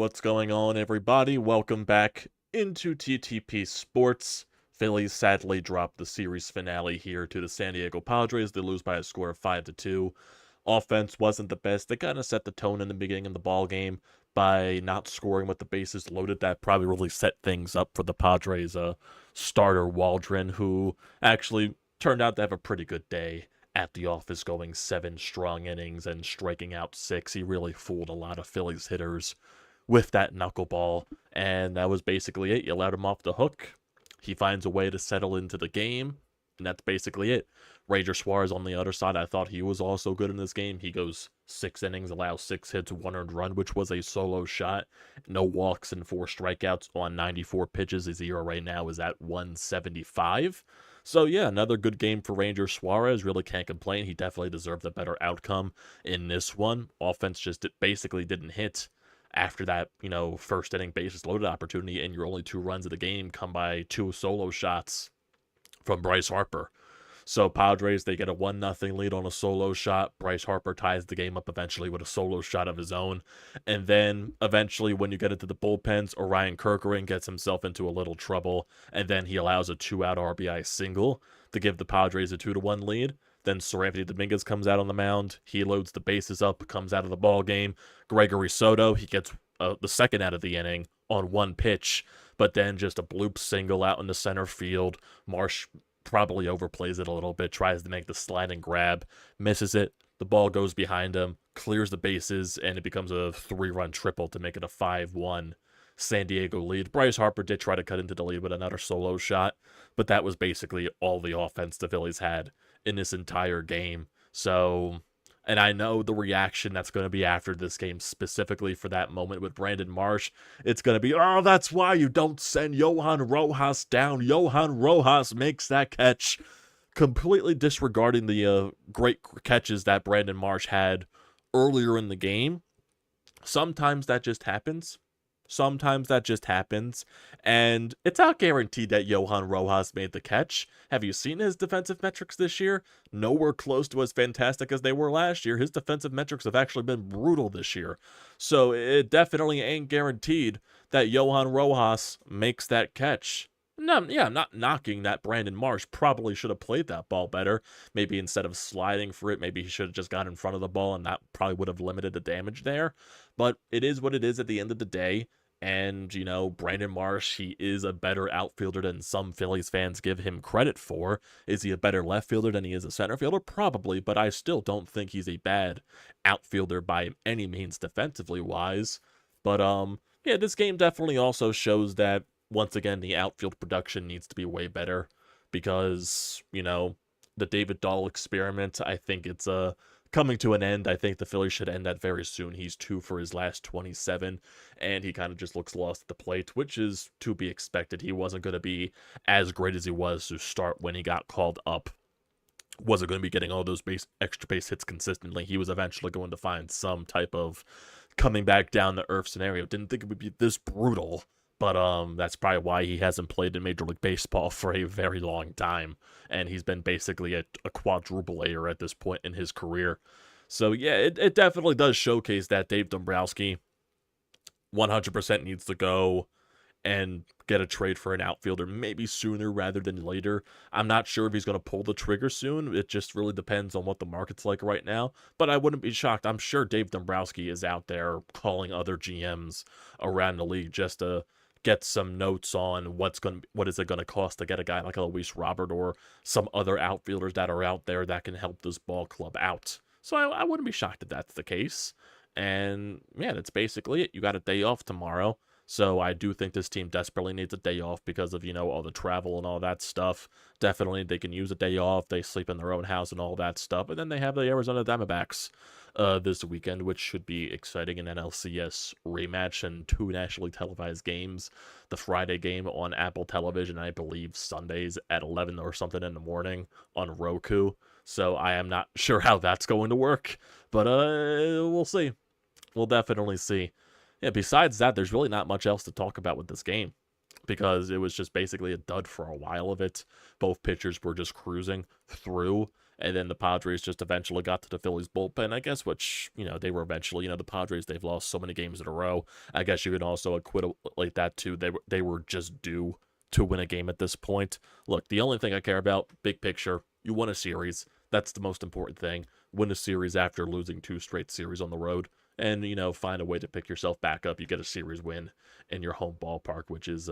what's going on, everybody? Welcome back into TTP Sports. Phillies sadly dropped the series finale here to the San Diego Padres. They lose by a score of 5-2. Offense wasn't the best. They kind of set the tone in the beginning of the ball game by not scoring with the bases loaded. That probably really set things up for the Padres starter Waldron, who actually turned out to have a pretty good day at the office, going 7 strong innings and striking out 6. He really fooled a lot of Phillies hitters with that knuckleball, and that was basically it. You let him off the hook. He finds a way to settle into the game, and that's basically it. Ranger Suarez on the other side, I thought he was also good in this game. He goes 6 innings, allows 6 hits, 1 earned run, which was a solo shot. No walks and 4 strikeouts on 94 pitches. His ERA now is at 1.75. So yeah, another good game for Ranger Suarez. Really can't complain. He definitely deserved a better outcome in this one. Offense just basically didn't hit after that, first inning bases loaded opportunity, and your only 2 runs of the game come by 2 solo shots from Bryce Harper. So Padres, they get a 1-0 lead on a solo shot. Bryce Harper ties the game up eventually with a solo shot of his own. And then eventually when you get into the bullpens, Orion Kerkering gets himself into a little trouble. And then he allows a 2-out RBI single to give the Padres a 2-1 lead. Then Seranthony Dominguez comes out on the mound. He loads the bases up, comes out of the ball game. Gregory Soto, he gets the second out of the inning on 1 pitch. But then just a bloop single out in the center field. Marsh probably overplays it a little bit, tries to make the sliding grab, misses it, the ball goes behind him, clears the bases, and it becomes a 3-run triple to make it a 5-1 San Diego lead. Bryce Harper did try to cut into the lead with another solo shot, but that was basically all the offense the Phillies had in this entire game. So, and I know the reaction that's going to be after this game, specifically for that moment with Brandon Marsh, it's going to be, oh, that's why you don't send Johan Rojas down. Johan Rojas makes that catch, completely disregarding the great catches that Brandon Marsh had earlier in the game. Sometimes that just happens. And it's not guaranteed that Johan Rojas made the catch. Have you seen his defensive metrics this year? Nowhere close to as fantastic as they were last year. His defensive metrics have actually been brutal this year. So it definitely ain't guaranteed that Johan Rojas makes that catch. No, yeah, I'm not knocking that Brandon Marsh probably should have played that ball better. Maybe instead of sliding for it, maybe he should have just got in front of the ball, and that probably would have limited the damage there. But it is what it is at the end of the day. And, Brandon Marsh, he is a better outfielder than some Phillies fans give him credit for. Is he a better left fielder than he is a center fielder? Probably, but I still don't think he's a bad outfielder by any means defensively wise. But, yeah, this game definitely also shows that, once again, the outfield production needs to be way better because, the David Dahl experiment, I think it's coming to an end. I think the Phillies should end that very soon. He's 2 for his last 27, and he kind of just looks lost at the plate, which is to be expected. He wasn't going to be as great as he was to start when he got called up. Wasn't going to be getting all those extra base hits consistently. He was eventually going to find some type of coming back down to earth scenario. Didn't think it would be this brutal. But that's probably why he hasn't played in Major League Baseball for a very long time. And he's been basically a quadruple A'er at this point in his career. So, yeah, it definitely does showcase that Dave Dombrowski 100% needs to go and get a trade for an outfielder, maybe sooner rather than later. I'm not sure if he's going to pull the trigger soon. It just really depends on what the market's like right now. But I wouldn't be shocked. I'm sure Dave Dombrowski is out there calling other GMs around the league just to get some notes on what is it going to cost to get a guy like a Luis Robert or some other outfielders that are out there that can help this ball club out. So I wouldn't be shocked if that's the case. And yeah, that's basically it. You got a day off tomorrow. So I do think this team desperately needs a day off because of, all the travel and all that stuff. Definitely they can use a day off. They sleep in their own house and all that stuff. And then they have the Arizona Diamondbacks this weekend, which should be exciting, an NLCS rematch and 2 nationally televised games. The Friday game on Apple Television, I believe Sundays at 11 or something in the morning on Roku. So I am not sure how that's going to work, but we'll see. We'll definitely see. Yeah, besides that, there's really not much else to talk about with this game because it was just basically a dud for a while of it. Both pitchers were just cruising through, And then the Padres just eventually got to the Phillies bullpen, I guess, which, they were eventually, the Padres, they've lost so many games in a row. I guess you can also equate that too. They were just due to win a game at this point. Look, the only thing I care about, big picture, you won a series. That's the most important thing. Win a series after losing 2 straight series on the road. And, find a way to pick yourself back up. You get a series win in your home ballpark, which is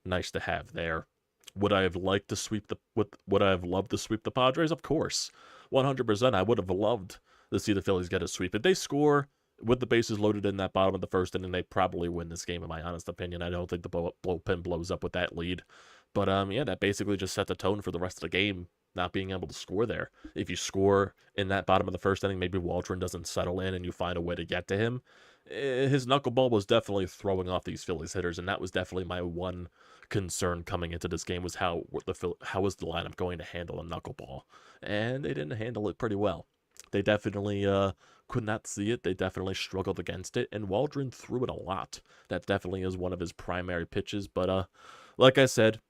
nice to have there. Would I have liked to would I have loved to sweep the Padres? Of course. 100%. I would have loved to see the Phillies get a sweep. If they score with the bases loaded in that bottom of the first inning, they probably win this game, in my honest opinion. I don't think the bullpen blows up with that lead. But, yeah, that basically just set the tone for the rest of the game, not being able to score there. If you score in that bottom of the first inning, maybe Waldron doesn't settle in and you find a way to get to him. His knuckleball was definitely throwing off these Phillies hitters, and that was definitely my one concern coming into this game was how was the lineup going to handle a knuckleball, and they didn't handle it pretty well. They definitely could not see it. They definitely struggled against it, and Waldron threw it a lot. That definitely is one of his primary pitches, but like I said,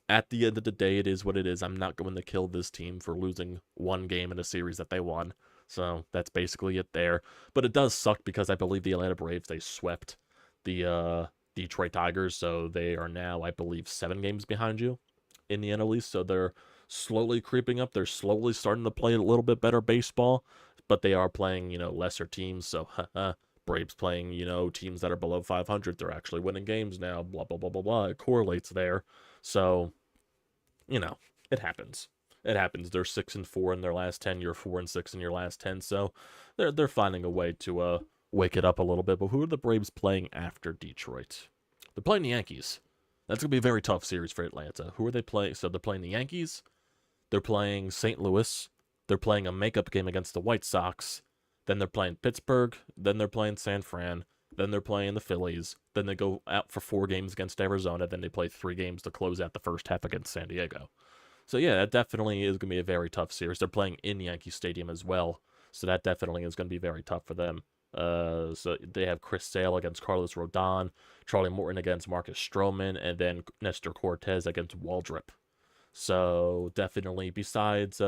at the end of the day, it is what it is. I'm not going to kill this team for losing one game in a series that they won. So that's basically it there. But it does suck because I believe the Atlanta Braves, they swept the Detroit Tigers. So they are now, I believe, 7 games behind you in the NL East. So they're slowly creeping up. They're slowly starting to play a little bit better baseball. But they are playing, lesser teams. So, Braves playing, teams that are below 500. They're actually winning games now. Blah, blah, blah, blah, blah. It correlates there. So, it happens. It happens. They're 6-4 in their last 10. You're 4-6 in your last 10. So they're finding a way to wake it up a little bit. But who are the Braves playing after Detroit? They're playing the Yankees. That's gonna be a very tough series for Atlanta. Who are they playing? So they're playing the Yankees. They're playing St. Louis. They're playing a makeup game against the White Sox. Then they're playing Pittsburgh. Then they're playing San Fran. Then they're playing the Phillies. Then they go out for 4 games against Arizona. Then they play 3 games to close out the first half against San Diego. So, yeah, that definitely is going to be a very tough series. They're playing in Yankee Stadium as well, so that definitely is going to be very tough for them. So they have Chris Sale against Carlos Rodon, Charlie Morton against Marcus Stroman, and then Nestor Cortez against Waldrop. So, definitely, besides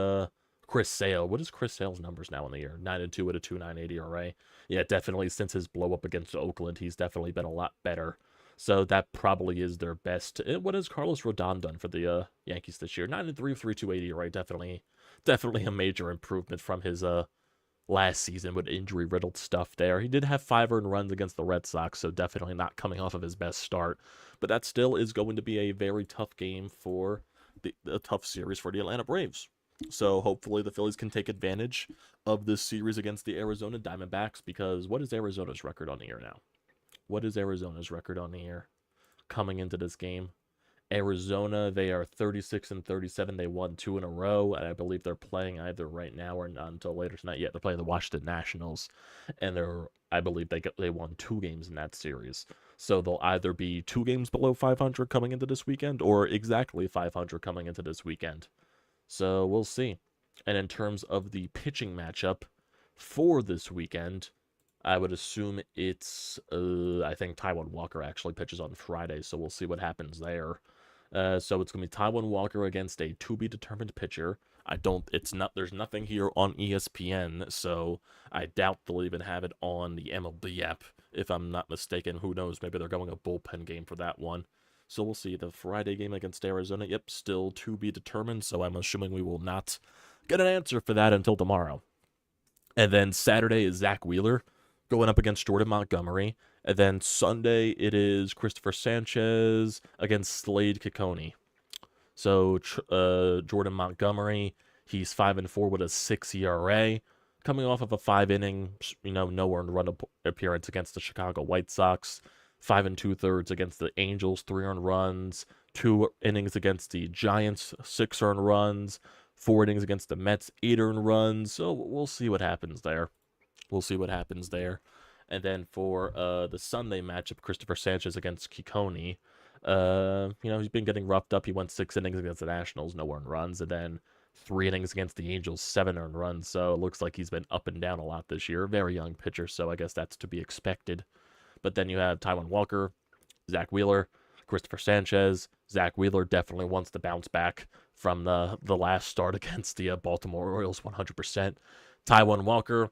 Chris Sale, what is Chris Sale's numbers now in the year? 9-2 with a 2.98 ERA. Yeah, definitely, since his blow-up against Oakland, he's definitely been a lot better. So that probably is their best. What has Carlos Rodon done for the Yankees this year? 9-3, 3.280, right? Definitely a major improvement from his last season with injury-riddled stuff there. He did have 5 earned runs against the Red Sox, so definitely not coming off of his best start. But that still is going to be a very tough game for a tough series for the Atlanta Braves. So hopefully the Phillies can take advantage of this series against the Arizona Diamondbacks, because what is Arizona's record on the year now? What is Arizona's record on the year coming into this game? Arizona, they are 36-37. They won 2 in a row, and I believe they're playing either right now or not until later tonight. Yet they're playing the Washington Nationals, and I believe they won 2 games in that series. So they'll either be 2 games below 500 coming into this weekend, or exactly 500 coming into this weekend. So we'll see. And in terms of the pitching matchup for this weekend, I would assume it's, I think Taijuan Walker actually pitches on Friday, so we'll see what happens there. So it's going to be Taijuan Walker against a to-be-determined pitcher. There's nothing here on ESPN, so I doubt they'll even have it on the MLB app, if I'm not mistaken. Who knows, maybe they're going a bullpen game for that one. So we'll see. The Friday game against Arizona, yep, still to be determined, so I'm assuming we will not get an answer for that until tomorrow. And then Saturday is Zack Wheeler going up against Jordan Montgomery. And then Sunday, it is Christopher Sanchez against Slade Ciccone. So, Jordan Montgomery, he's 5-4 with a 6 ERA. Coming off of a 5-inning, no earned run appearance against the Chicago White Sox. 5 2/3 against the Angels, 3 earned runs. 2 innings against the Giants, 6 earned runs. 4 innings against the Mets, 8 earned runs. So, we'll see what happens there. And then for the Sunday matchup, Christopher Sanchez against Ciccone. He's been getting roughed up. He went 6 innings against the Nationals, no earned runs. And then 3 innings against the Angels, 7 earned runs. So it looks like he's been up and down a lot this year. Very young pitcher, so I guess that's to be expected. But then you have Taijuan Walker, Zack Wheeler, Christopher Sanchez. Zack Wheeler definitely wants to bounce back from the last start against the Baltimore Orioles, 100%. Taijuan Walker,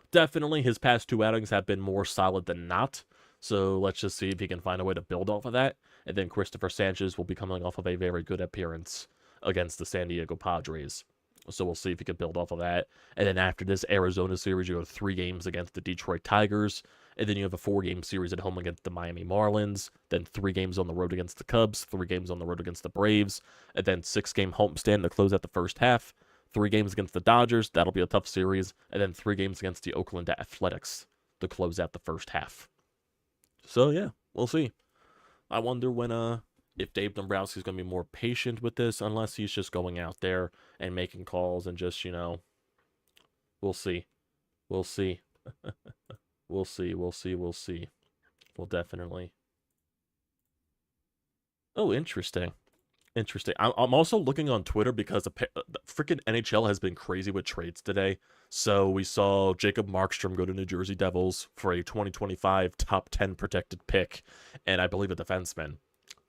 definitely his past 2 outings have been more solid than not. So let's just see if he can find a way to build off of that. And then Christopher Sanchez will be coming off of a very good appearance against the San Diego Padres. So we'll see if he can build off of that. And then after this Arizona series, you go to 3 games against the Detroit Tigers. And then you have a 4-game series at home against the Miami Marlins. Then 3 games on the road against the Cubs. 3 games on the road against the Braves. And then 6-game homestand to close out the first half. 3 games against the Dodgers. That'll be a tough series. And then 3 games against the Oakland Athletics to close out the first half. So, yeah, we'll see. I wonder when, if Dave Dombrowski's going to be more patient with this, unless he's just going out there and making calls and just, we'll see. We'll see. We'll see. We'll definitely. Oh, interesting. I'm also looking on Twitter because the freaking NHL has been crazy with trades today. So we saw Jacob Markstrom go to New Jersey Devils for a 2025 top 10 protected pick, and I believe a defenseman.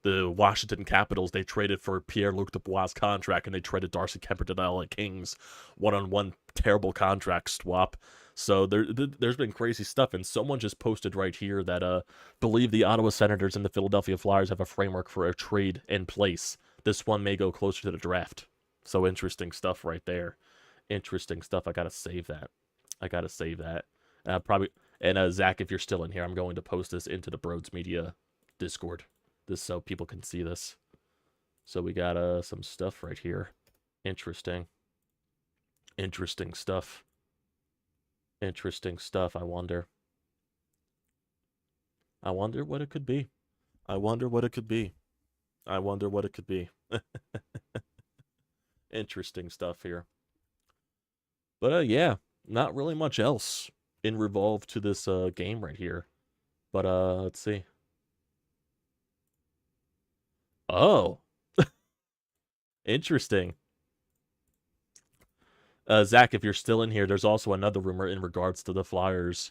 The Washington Capitals, they traded for Pierre-Luc Dubois' contract, and they traded Darcy Kemper to the LA Kings. One-on-one terrible contract swap. So there's been crazy stuff, and someone just posted right here that believe the Ottawa Senators and the Philadelphia Flyers have a framework for a trade in place. This one may go closer to the draft. So interesting stuff right there. Interesting stuff. I gotta save that. Probably. And Zach, if you're still in here, I'm going to post this into the BrodesMedia Discord, just so people can see this. So we got some stuff right here. Interesting stuff. I wonder what it could be. Interesting stuff here. But yeah, not really much else in revolve to this game right here. But let's see. Oh. Interesting. Zach, if you're still in here, there's also another rumor in regards to the Flyers.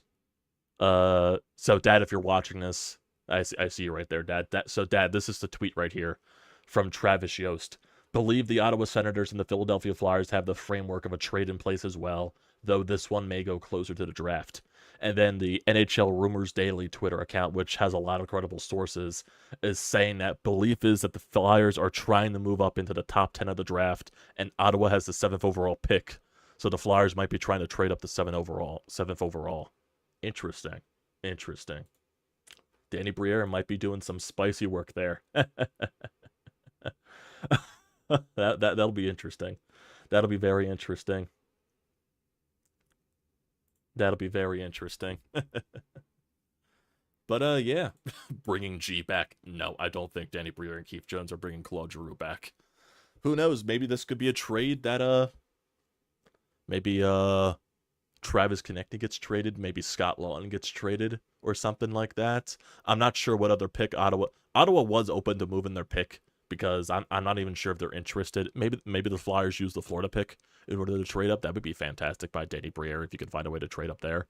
So Dad, if you're watching this, I see you right there, Dad. Dad, this is the tweet right here from Travis Yost. Believe the Ottawa Senators and the Philadelphia Flyers have the framework of a trade in place as well, though this one may go closer to the draft. And then the NHL Rumors Daily Twitter account, which has a lot of credible sources, is saying that belief is that the Flyers are trying to move up into the top 10 of the draft, and Ottawa has the 7th overall pick. So the Flyers might be trying to trade up the 7th overall. Interesting. Danny Briere might be doing some spicy work there. That'll be interesting. That'll be very interesting. But yeah, bringing G back. No, I don't think Danny Briere and Keith Jones are bringing Claude Giroux back. Who knows? Maybe this could be a trade that maybe Travis Konechny gets traded, maybe Scott Laughton gets traded or something like that. I'm not sure what other pick Ottawa was open to moving their pick, because I'm not even sure if they're interested. Maybe the Flyers use the Florida pick in order to trade up. That would be fantastic by Danny Briere if you could find a way to trade up there.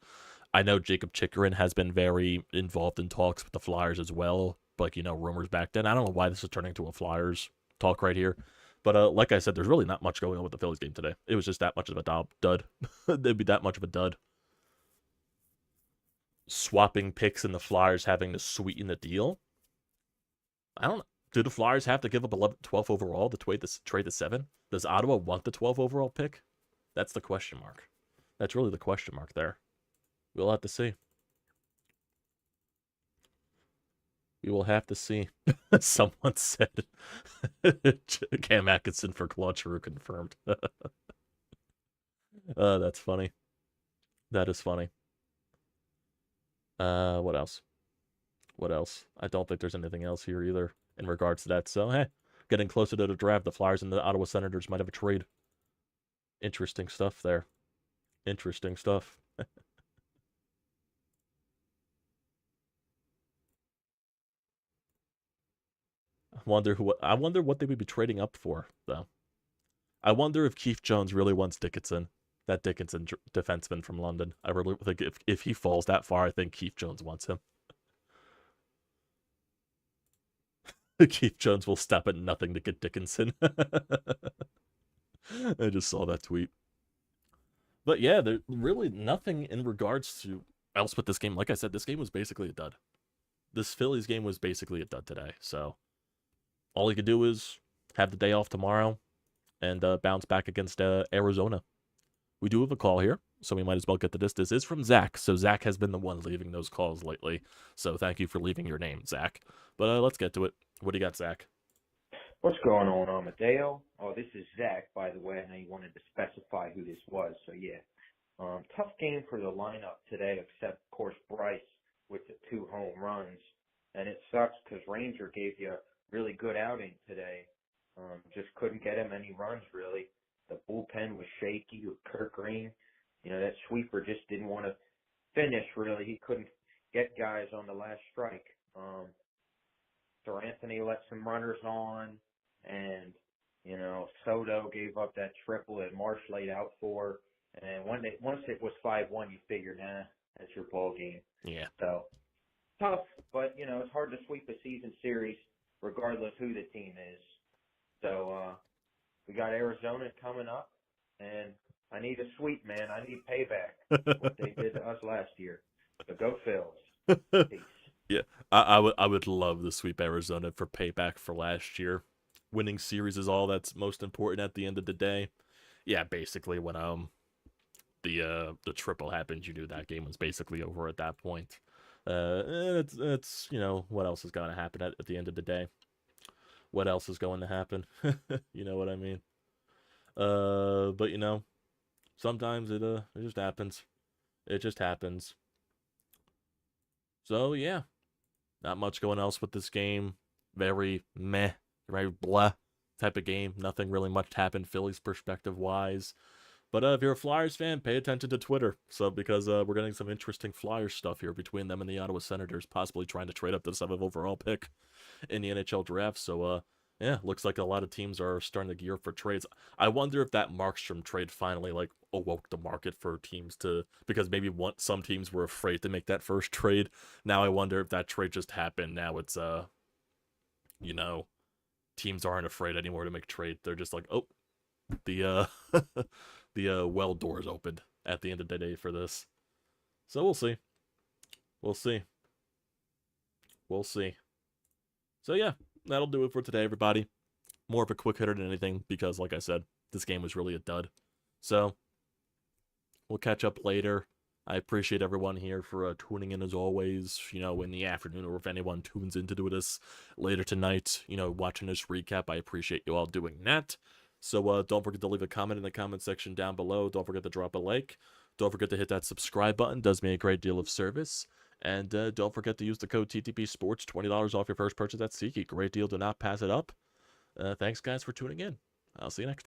I know Jacob Chikrin has been very involved in talks with the Flyers as well, like, rumors back then. I don't know why this is turning to a Flyers talk right here. But like I said, there's really not much going on with the Phillies game today. It was just that much of a dud. It'd be that much of a dud. Swapping picks and the Flyers having to sweeten the deal. I don't know. Do the Flyers have to give up 12th overall to trade the 7? Does Ottawa want the 12th overall pick? That's the question mark. That's really the question mark there. We'll have to see. We will have to see. Someone said Cam Atkinson for Claude Giroux confirmed. That's funny. That is funny. What else? I don't think there's anything else here either in regards to that. So, hey, getting closer to the draft, the Flyers and the Ottawa Senators might have a trade. Interesting stuff there. Interesting stuff. I wonder what they would be trading up for, though. I wonder if Keith Jones really wants Dickinson. That Dickinson defenseman from London. I really think if he falls that far, I think Keith Jones wants him. Keith Jones will stop at nothing to get Dickinson. I just saw that tweet. But yeah, there's really nothing in regards to else with this game. Like I said, this game was basically a dud. This Phillies game was basically a dud today. So all you could do is have the day off tomorrow and bounce back against Arizona. We do have a call here, so we might as well get to this. This is from Zack. So Zack has been the one leaving those calls lately. So thank you for leaving your name, Zack. But let's get to it. What do you got, Zack? What's going on, Amadeo? Oh, this is Zack, by the way. I know you wanted to specify who this was, so yeah. Tough game for the lineup today, except, of course, Bryce with the 2 home runs. And it sucks because Ranger gave you a really good outing today. Just couldn't get him any runs, really. The bullpen was shaky with Kurt Green. You know, that sweeper just didn't want to finish, really. He couldn't get guys on the last strike. So Anthony let some runners on, and, you know, Soto gave up that triple that Marsh laid out for. And once it was 5-1, you figured, that's your ball game. Yeah. So tough, but, you know, it's hard to sweep a season series regardless who the team is. So we got Arizona coming up, and I need a sweep, man. I need payback. What they did to us last year. So go Phils. Peace. Yeah, I would love to sweep Arizona for payback for last year. Winning series is all that's most important at the end of the day. Yeah, basically when the triple happened, you knew that game was basically over at that point. It's you know, what else is going to happen at the end of the day? What else is going to happen? You know what I mean? But you know, sometimes it just happens. It just happens. So yeah, not much going else with this game. Very meh, very blah type of game. Nothing really much happened Phillies perspective wise. But if you're a Flyers fan, pay attention to Twitter. So because we're getting some interesting Flyers stuff here between them and the Ottawa Senators, possibly trying to trade up to the 7th overall pick in the NHL draft. So yeah, looks like a lot of teams are starting to gear up for trades. I wonder if that Markstrom trade finally like awoke the market for teams to, because maybe some teams were afraid to make that first trade. Now I wonder if that trade just happened. Now it's you know, teams aren't afraid anymore to make trade. They're just like, oh, the the well doors opened at the end of the day for this. So we'll see. We'll see. We'll see. So yeah, that'll do it for today, everybody. More of a quick hitter than anything because, like I said, this game was really a dud. So we'll catch up later. I appreciate everyone here for tuning in as always, you know, in the afternoon, or if anyone tunes in to do this later tonight, you know, watching this recap. I appreciate you all doing that. So don't forget to leave a comment in the comment section down below. Don't forget to drop a like. Don't forget to hit that subscribe button. It does me a great deal of service. And don't forget to use the code TTPSPORTS, $20 off your first purchase at SeatGeek. Great deal. Do not pass it up. Thanks, guys, for tuning in. I'll see you next time.